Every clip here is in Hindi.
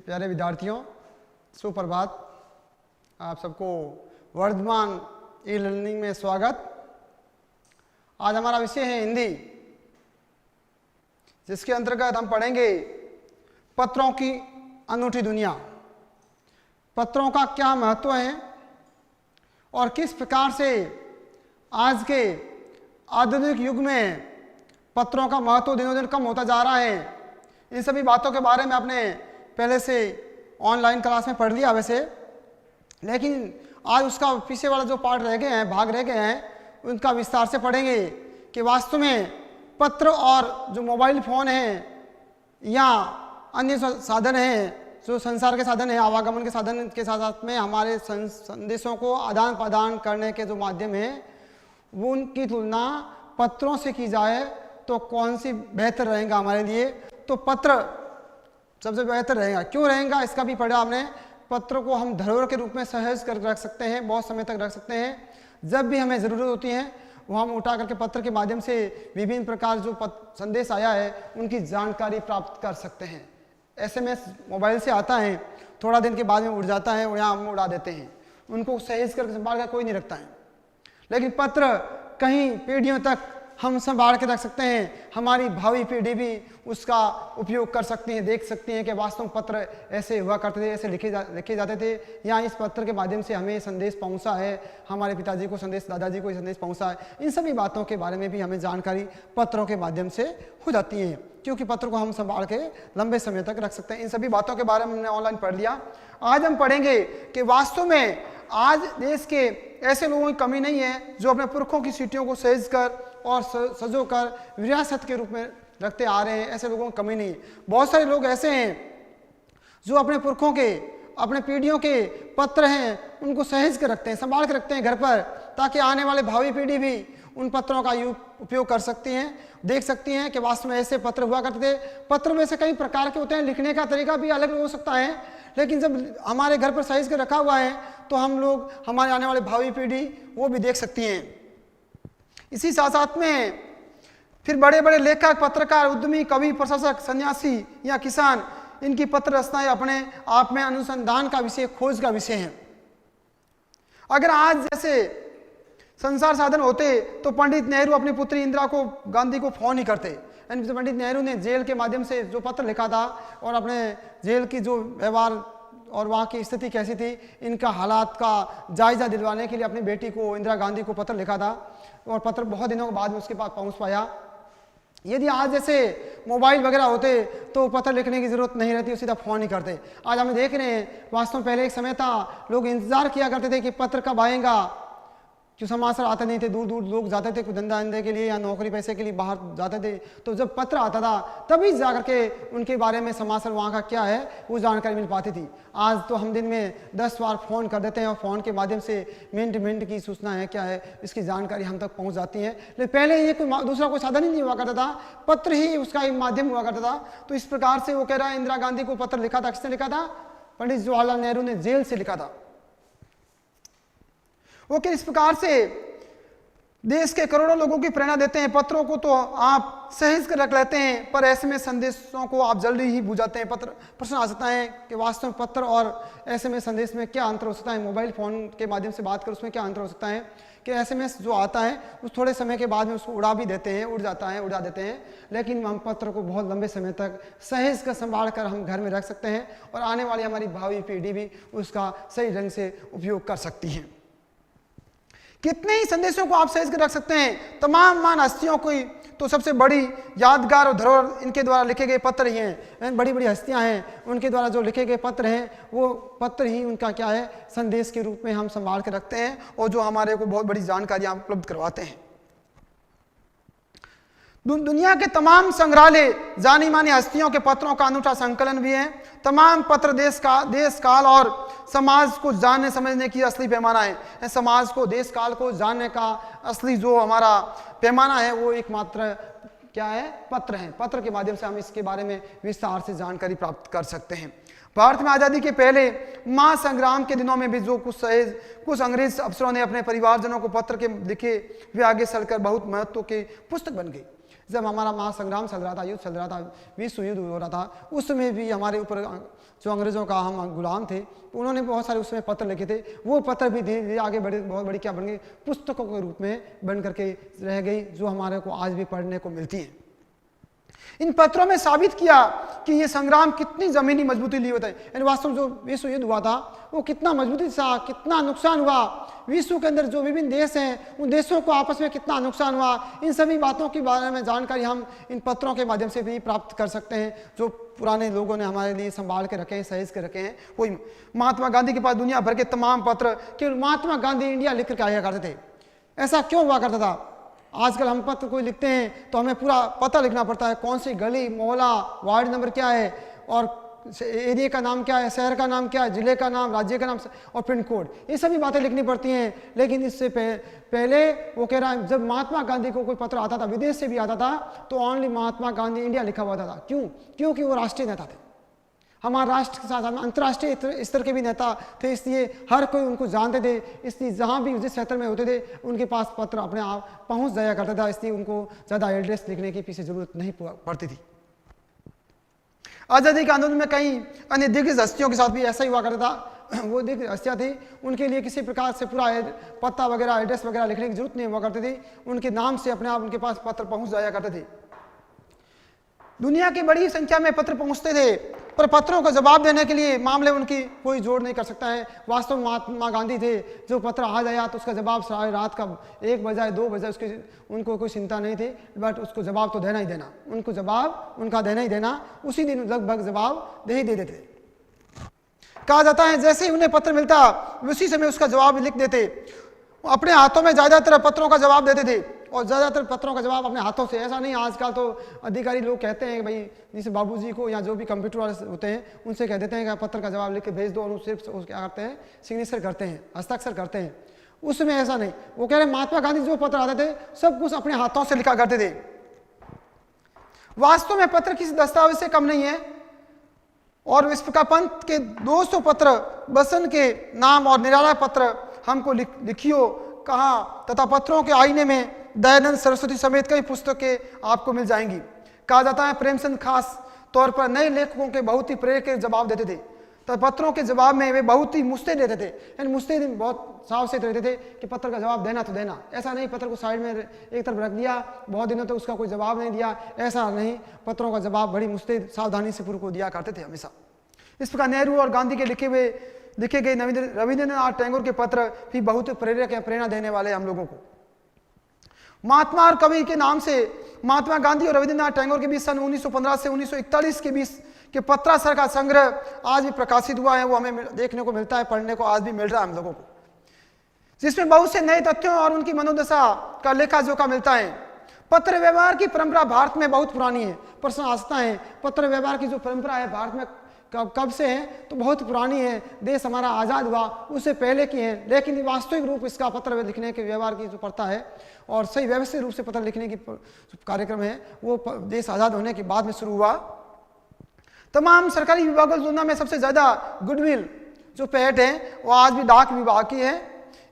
प्यारे विद्यार्थियों, सुप्रभात। आप सबको वर्धमान ई लर्निंग में स्वागत। आज हमारा विषय है हिंदी, जिसके अंतर्गत हम पढ़ेंगे पत्रों की अनूठी दुनिया। पत्रों का क्या महत्व है और किस प्रकार से आज के आधुनिक युग में पत्रों का महत्व दिनों दिन कम होता जा रहा है। इन सभी बातों के बारे में आपने पहले से ऑनलाइन क्लास में पढ़ लिया वैसे, लेकिन आज उसका पीछे वाला जो पार्ट रह गए हैं, भाग रह गए हैं, उनका विस्तार से पढ़ेंगे कि वास्तव में पत्र और जो मोबाइल फ़ोन है या अन्य साधन हैं, जो संसार के साधन हैं, आवागमन के साधन के साथ साथ में हमारे संदेशों को आदान प्रदान करने के जो माध्यम हैं, वो उनकी तुलना पत्रों से की जाए तो कौन सी बेहतर रहेगा हमारे लिए? तो पत्र सबसे बेहतर रहेगा। क्यों रहेगा इसका भी पढ़ा हमने। पत्र को हम धरोहर के रूप में सहज कर रख सकते हैं, बहुत समय तक रख सकते हैं। जब भी हमें ज़रूरत होती है वो हम उठा करके पत्र के माध्यम से विभिन्न प्रकार जो संदेश आया है उनकी जानकारी प्राप्त कर सकते हैं। SMS मोबाइल से आता है, थोड़ा दिन के बाद में उड़ जाता है और यहाँ हम उड़ा देते हैं, उनको सहेज कर संभाल कर कोई नहीं रखता है। लेकिन पत्र कहीं पीढ़ियों तक हम संभाल के रख सकते हैं। हमारी भावी पीढ़ी भी उसका उपयोग कर सकती है, देख सकती हैं कि वास्तव में पत्र ऐसे हुआ करते थे, ऐसे लिखे जाते थे, या इस पत्र के माध्यम से हमें संदेश पहुंचा है, हमारे पिताजी को संदेश, दादाजी को संदेश पहुंचा है। इन सभी बातों के बारे में भी हमें जानकारी पत्रों के माध्यम से हो जाती है, क्योंकि पत्र को हम संभाल के लंबे समय तक रख सकते हैं। इन सभी बातों के बारे में हमने ऑनलाइन पढ़ लिया। आज हम पढ़ेंगे कि वास्तव में आज देश के ऐसे लोगों की कमी नहीं है जो अपने पुरखों की सीटियों को सहेज कर और सजो कर विरासत के रूप में रखते आ रहे हैं। ऐसे लोगों की कमी नहीं है। बहुत सारे लोग ऐसे हैं जो अपने पुरखों के, अपने पीढ़ियों के पत्र हैं उनको सहेज कर रखते हैं, संभाल कर रखते हैं घर पर, ताकि आने वाले भावी पीढ़ी भी उन पत्रों का उपयोग कर सकती हैं, देख सकती हैं कि वास्तव में ऐसे पत्र हुआ करते थे। पत्र में से कई प्रकार के होते हैं, लिखने का तरीका भी अलग हो सकता है, लेकिन जब हमारे घर पर सहेज कर रखा हुआ है तो हम लोग, हमारे आने वाले भावी पीढ़ी वो भी देख सकती हैं। इसी साथ साथ में फिर बड़े बड़े लेखक, पत्रकार, उद्यमी, कवि, प्रशासक, सन्यासी या किसान, इनकी पत्र रचनाएं अपने आप में अनुसंधान का विषय, खोज का विषय है। अगर आज जैसे संसार साधन होते तो पंडित नेहरू अपनी पुत्री इंदिरा को, गांधी को फोन ही करते। पंडित नेहरू ने जेल के माध्यम से जो पत्र लिखा था और अपने जेल की जो व्यवहार और वहाँ की स्थिति कैसी थी, इनका हालात का जायजा दिलवाने के लिए अपनी बेटी को, इंदिरा गांधी को पत्र लिखा था, और पत्र बहुत दिनों के बाद में उसके पास पहुँच पाया। यदि आज जैसे मोबाइल वगैरह होते तो पत्र लिखने की जरूरत नहीं रहती, सीधा फ़ोन ही करते। आज हम देख रहे हैं, वास्तव में पहले एक समय था लोग इंतज़ार किया करते थे कि पत्र कब आएगा, क्यों समाचार आते नहीं थे, दूर दूर लोग जाते थे कुछ धंधा धंधे के लिए या नौकरी पैसे के लिए बाहर जाते थे। तो जब पत्र आता था तभी जाकर के उनके बारे में समाचार वहाँ का क्या है वो जानकारी मिल पाती थी। आज तो हम दिन में 10 बार फ़ोन कर देते हैं और फ़ोन के माध्यम से मिनट मिनट की सूचना है क्या है इसकी जानकारी हम तक पहुँच जाती है। लेकिन पहले ये कोई दूसरा कोई साधन ही नहीं हुआ करता था, पत्र ही उसका एक माध्यम हुआ करता था। तो इस प्रकार से वो कह रहा है, इंदिरा गांधी को पत्र लिखा था, किसने लिखा था? पंडित जवाहरलाल नेहरू ने जेल से लिखा था। वो किस प्रकार से देश के करोड़ों लोगों की प्रेरणा देते हैं। पत्रों को तो आप सहेज कर रख लेते हैं, पर SMS संदेशों को आप जल्दी ही भूल जाते हैं। प्रश्न आ सकता है कि वास्तव में पत्र और SMS संदेश में क्या अंतर हो सकता है? मोबाइल फ़ोन के माध्यम से बात कर उसमें क्या अंतर हो सकता है कि SMS जो आता है उस थोड़े समय के बाद में उसको उड़ा भी देते हैं, उड़ जाता है, उड़ा देते हैं, लेकिन हम पत्र को बहुत लंबे समय तक सहेज कर संभाल कर हम घर में रख सकते हैं और आने वाली हमारी भावी पीढ़ी भी उसका सही ढंग से उपयोग कर सकती है। कितने ही संदेशों को आप सहेज कर रख सकते हैं। तमाम महान हस्तियों की तो सबसे बड़ी यादगार और धरोहर इनके द्वारा लिखे गए पत्र ही हैं। बड़ी बड़ी हस्तियां हैं, उनके द्वारा जो लिखे गए पत्र हैं वो पत्र ही उनका क्या है, संदेश के रूप में हम संभाल के रखते हैं और जो हमारे को बहुत बड़ी जानकारियां उपलब्ध करवाते हैं। दुनिया के तमाम संग्रहालय जानी मानी हस्तियों के पत्रों का अनूठा संकलन भी है। तमाम पत्र देश काल और समाज को जानने समझने की असली पैमाना है। समाज को, देश काल को जानने का असली जो हमारा पैमाना है वो एकमात्र क्या है? पत्र है। पत्र के माध्यम से हम इसके बारे में विस्तार से जानकारी प्राप्त कर सकते हैं। भारत में आज़ादी के पहले महासंग्राम के दिनों में भी जो कुछ अंग्रेज अफसरों ने अपने परिवारजनों को पत्र के लिखे, वे आगे चलकर बहुत महत्व के पुस्तक बन गई। जब हमारा महासंग्राम चल रहा था, युद्ध चल रहा था, विश्व युद्ध हो रहा था, उसमें भी हमारे ऊपर जो अंग्रेजों का हम गुलाम थे, उन्होंने बहुत सारे उसमें पत्र लिखे थे। वो पत्र भी धीरे धीरे आगे बढ़े, बहुत बड़ी क्या बन गई, पुस्तकों के रूप में बन करके रह गई, जो हमारे को आज भी पढ़ने को मिलती है। इन पत्रों में साबित किया कि ये संग्राम कितनी जमीनी मजबूती लिए होता है। यानी वास्तव में जो विश्व युद्ध हुआ था वो कितना मजबूती से, कितना नुकसान हुआ, विश्व के अंदर जो विभिन्न देश हैं उन देशों को आपस में कितना नुकसान हुआ, इन सभी बातों के बारे में जानकारी हम इन पत्रों के माध्यम से भी प्राप्त कर सकते हैं, जो पुराने लोगों ने हमारे लिए संभाल के रखे हैं, सहेज के रखे हैं। वही महात्मा गांधी के पास दुनिया भर के तमाम पत्र केवल महात्मा गांधी इंडिया लिख करके आया करते थे। ऐसा क्यों हुआ करता था? आजकल हम पत्र कोई लिखते हैं तो हमें पूरा पता लिखना पड़ता है, कौन सी गली, मोहल्ला, वार्ड नंबर क्या है, और एरिया का नाम क्या है, शहर का नाम क्या है, जिले का नाम, राज्य का नाम और पिन कोड, ये सभी बातें लिखनी पड़ती हैं। लेकिन इससे पहले वो कह रहा है, जब महात्मा गांधी को कोई पत्र आता था, विदेश से भी आता था, तो ओनली महात्मा गांधी इंडिया लिखा हुआ था। क्यों? क्योंकि वो राष्ट्रीय नेता थे। हमारे राष्ट्र के साथ अंतर्राष्ट्रीय स्तर के भी नेता थे, इसलिए हर कोई उनको जानते थे। इसलिए जहाँ भी जिस क्षेत्र में होते थे उनके पास पत्र अपने आप पहुँच जाया करता था, इसलिए उनको ज़्यादा एड्रेस लिखने की पीछे जरूरत नहीं पड़ती थी। आज़ादी के आंदोलन में कई अन्य दिग्गज हस्तियों के साथ भी ऐसा ही हुआ करता था। वो दिग्गज हस्तियाँ थी, उनके लिए किसी प्रकार से पूरा पता वगैरह, एड्रेस वगैरह लिखने की जरूरत नहीं हुआ करती थी, उनके नाम से अपने आप उनके पास पत्र पहुँच जाया करते थे। दुनिया की बड़ी संख्या में पत्र पहुंचते थे, पर पत्रों का जवाब देने के लिए मामले उनकी कोई जोड़ नहीं कर सकता है। वास्तव में महात्मा गांधी थे, जो पत्र आ जाया तो उसका जवाब सारी रात का 1 बजे 2 बजे उसकी उनको कोई चिंता नहीं थी, बट उसको जवाब तो देना ही देना, उनको जवाब उनका देना ही देना, उसी दिन लगभग जवाब दे ही देते थे। कहा जाता है जैसे ही उन्हें पत्र मिलता उसी समय उसका जवाब लिख देते। अपने हाथों में ज़्यादातर पत्रों का जवाब देते थे, और ज़्यादातर पत्रों का जवाब अपने हाथों से। ऐसा नहीं, आजकल तो अधिकारी लोग कहते हैं कि भाई जैसे बाबूजी को या जो भी कंप्यूटर वाले होते हैं उनसे कह देते हैं कि पत्र का जवाब लिख के भेज दो, और सिर्फ क्या करते हैं, सिग्नेचर करते हैं, हस्ताक्षर करते हैं। उसमें ऐसा नहीं, वो कह रहे महात्मा गांधी जो पत्र आते थे सब कुछ अपने हाथों से लिखा करते थे। वास्तव में पत्र किसी दस्तावेज से कम नहीं है, और विश्वका पंत के 200 पत्र, बसन के नाम और निराला पत्र हमको लिखियो कहा, तथा पत्रों के आईने में दयानंद सरस्वती समेत कई पुस्तकें आपको मिल जाएंगी। कहा जाता है प्रेमचंद खास तौर पर नए लेखकों के बहुत ही प्रेरक के जवाब देते थे, तो पत्रों के जवाब में वे बहुत ही मुस्तैद रहते थे। यानी मुस्तैद बहुत सावधान रहते थे कि पत्र का जवाब देना तो देना, ऐसा नहीं पत्र को साइड में एक तरफ रख दिया, बहुत दिनों तक उसका कोई जवाब नहीं दिया, ऐसा नहीं। पत्रों का जवाब बड़ी मुस्तैद सावधानी से पूर्व को दिया करते थे हमेशा। इस प्रकार नेहरू और गांधी के लिखे गए रविंद्रनाथ टैगोर के पत्र भी बहुत प्रेरक है, प्रेरणा देने वाले हम लोगों को। महात्मा और कवि के नाम से महात्मा गांधी और रविंद्रनाथ टैगोर के बीच सन 1915 से 1941 के बीच के पत्रासर का संग्रह आज भी प्रकाशित हुआ है। वो हमें देखने को मिलता है, पढ़ने को आज भी मिल रहा है हम लोगों को, जिसमें बहुत से नए तथ्यों और उनकी मनोदशा का लेखा जोखा मिलता है। पत्र व्यवहार की परंपरा भारत में बहुत पुरानी है। प्रश्न आता है पत्र व्यवहार की जो परंपरा है भारत में कब से है, तो बहुत पुरानी है। देश हमारा आज़ाद हुआ उससे पहले की है, लेकिन वास्तविक रूप इसका पत्र लिखने के व्यवहार की जो प्रथा है और सही व्यवस्थित रूप से पत्र लिखने की कार्यक्रम है वो देश आज़ाद होने के बाद में शुरू हुआ। तमाम सरकारी विभागों की तुलना में सबसे ज़्यादा गुडविल जो पेट है वो आज भी डाक विभाग की है।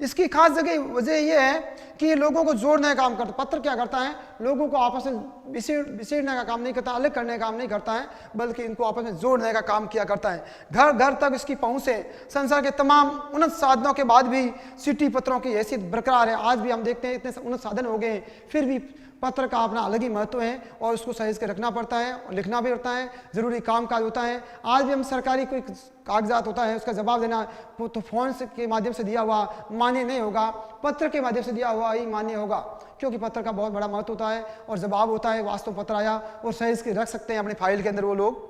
इसकी खास वजह यह है कि ये लोगों को जोड़ने का काम करता है। पत्र क्या करता है, लोगों को आपस में विछेड़ने का काम नहीं करता, अलग करने का काम नहीं करता है, बल्कि इनको आपस में जोड़ने का काम किया करता है। घर घर तक इसकी पहुंच है। संसार के तमाम उन्नत साधनों के बाद भी चिट्ठी पत्रों की हैसियत बरकरार है। आज भी हम देखते हैं इतने उन्नत साधन हो गए हैं, फिर भी पत्र का अपना अलग ही महत्व है और उसको सहेज के रखना पड़ता है और लिखना भी पड़ता है, जरूरी काम काज होता है। आज भी हम सरकारी कोई कागजात होता है उसका जवाब देना तो फोन के माध्यम से दिया हुआ मान्य नहीं होगा, पत्र के माध्यम से दिया हुआ ही मान्य होगा, क्योंकि पत्र का बहुत बड़ा महत्व होता है और जवाब होता है। वास्तव पत्र आया और सहेज के रख सकते हैं अपने फाइल के अंदर वो लोग।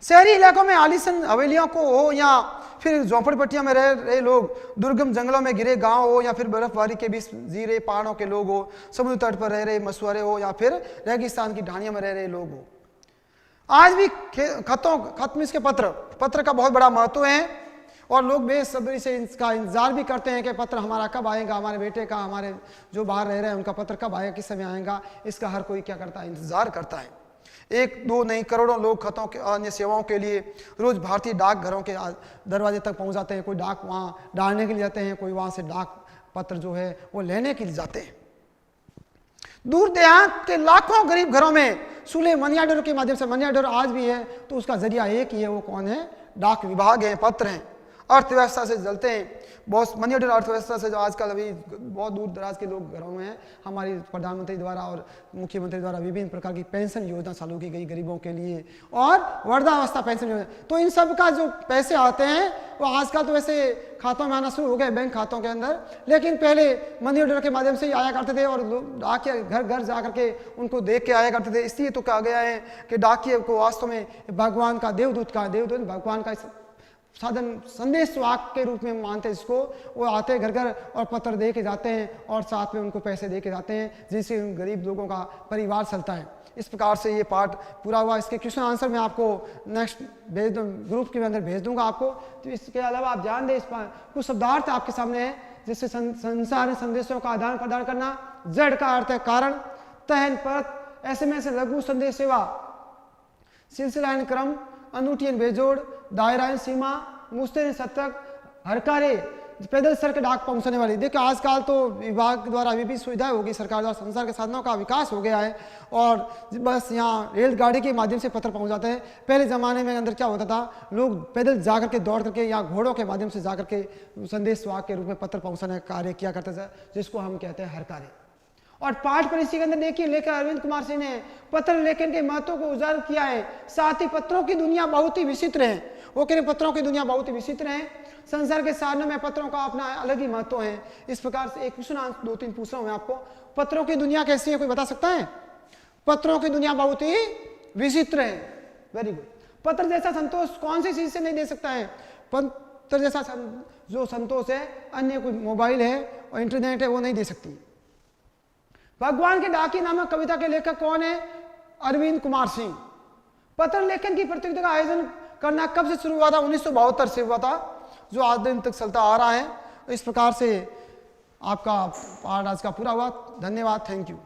शहरी इलाकों में आलीशान हवेलियों को हो या फिर झोंपड़पट्टियों में रह रहे लोग, दुर्गम जंगलों में घिरे गांव हो या फिर बर्फबारी के बीच जी रहे पहाड़ों के लोग हो, समुद्र तट पर रह रहे मछुआरे हो या फिर रेगिस्तान की ढानियों में रह रहे लोग हो, आज भी खत में इसके पत्र का बहुत बड़ा महत्व है और लोग बेसब्री से इसका इंतजार भी करते हैं कि पत्र हमारा कब आएगा, हमारे बेटे का, हमारे जो बाहर रह रहे हैं उनका पत्र कब आएगा, किस समय आएगा, इसका हर कोई क्या करता है, इंतजार करता है। एक दो नहीं करोड़ों लोग खतों के अन्य सेवाओं के लिए रोज भारतीय डाकघरों के दरवाजे तक पहुंच जाते हैं। कोई डाक वहाँ डालने के लिए जाते हैं, कोई वहाँ से डाक पत्र जो है वो लेने के लिए जाते हैं। दूर देहात के लाखों गरीब घरों में सुले मनी ऑर्डर के माध्यम से, मनी ऑर्डर आज भी है तो उसका जरिया एक ही है, वो कौन है? डाक विभाग है, पत्र हैं। अर्थव्यवस्था से जलते हैं बहुत, मनी ऑर्डर अर्थव्यवस्था से जो आजकल अभी बहुत दूर दराज के लोग घरों में हैं। हमारी प्रधानमंत्री द्वारा और मुख्यमंत्री द्वारा विभिन्न प्रकार की पेंशन योजना चालू की गई गरीबों के लिए, और वृद्धावस्था पेंशन योजना। तो इन सब का जो पैसे आते हैं वो आजकल तो वैसे खातों में आना शुरू हो गए, बैंक खातों के अंदर, लेकिन पहले मनी ऑर्डर के माध्यम से ही आया करते थे और लोग डाकिया घर घर जा करके उनको देख के आया करते थे। इसलिए तो कहा गया है कि डाकिया को वास्तव में भगवान का देवदूत का, देवदूत भगवान का साधन संदेश वाक के रूप में मानते हैं इसको। वो आते हैं घर घर और पत्र दे के जाते हैं और साथ में उनको पैसे दे के जाते हैं, जिससे उन गरीब लोगों का परिवार चलता है। इस प्रकार से ये पार्ट पूरा हुआ। इसके क्वेश्चन आंसर मैं आपको नेक्स्ट भेज दूँ, ग्रुप के अंदर भेज दूंगा आपको। तो इसके अलावा आप ध्यान दें, इस पर कुछ शब्दार्थ आपके सामने है, जिससे संसार संदेशों का आदान प्रदान करना। जड़ का अर्थ है कारण, तहन परत, SMS लघु संदेश सेवा, सिलसिला क्रम, अनूठी बेजोड़, दायरा सीमा, मुस्तैद शतक, हरकारे, पैदल सर के डाक पहुंचने वाली। देखिए आजकल तो विभाग द्वारा अभी भी सुविधा होगी, सरकार द्वारा संसार के साधनों का विकास हो गया है और बस यहाँ रेलगाड़ी के माध्यम से पत्र पहुंच जाते हैं। पहले ज़माने में अंदर क्या होता था, लोग पैदल जा करके दौड़ करके या घोड़ों के माध्यम से जा करके संदेश वाहक के रूप में पत्र पहुँचाने का कार्य किया करते थे, जिसको हम कहते हैं हरकारे। और पाठ पर इसी के अंदर देखिए लेखक अरविंद कुमार सिंह ने पत्र लेखन के महत्व को उजागर किया है। साथ ही पत्रों की दुनिया बहुत ही विचित्र है। वो कह रहे पत्रों की दुनिया बहुत ही विचित्र है, संसार के साधनों में पत्रों का अपना अलग ही महत्व है। इस प्रकार से एक क्वेश्चन 2-3 पूछ रहा हूं मैं आपको, पत्रों की दुनिया कैसी है, कोई बता सकता है? पत्रों की दुनिया बहुत ही विचित्र है। Very good. पत्र जैसा संतोष कौन सी चीज से नहीं दे सकता है? पत्र जैसा जो संतोष है अन्य कोई मोबाइल है और इंटरनेट है वो नहीं दे सकती। भगवान के डाकी नामक कविता के लेखक कौन है? अरविंद कुमार सिंह। पत्र लेखन की प्रतियोगिता का आयोजन करना कब से शुरू हुआ था? 1972 से हुआ था, जो आज दिन तक चलता आ रहा है। इस प्रकार से आपका पाठ आज का पूरा हुआ। धन्यवाद, थैंक यू।